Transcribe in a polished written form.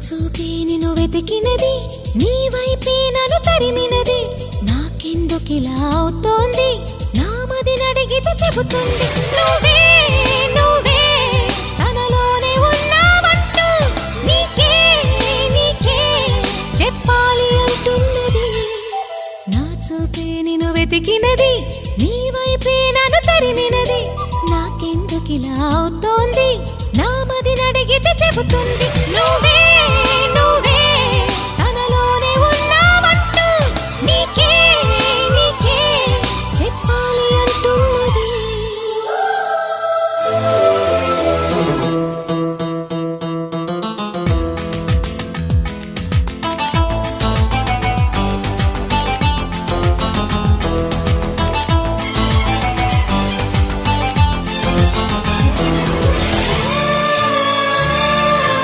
చూపే నిన్ను వెతికినది, నీ వైపే నన్ను తరిమినది. నాకెందుకిలా అవుతోంది, నా మదిని అడిగితే చెబుతుంది. నువ్వే నువ్వే తనలోనే ఉన్నావంటూ నీకే నీకే చెప్పాలి అంటున్నది. నా చూపే నిన్ను వెతికినది, నీ వైపే నన్ను తరిమినది. నాకెందుకిలా అవుతోంది, నా మదిని అడిగితే చెబుతుంది.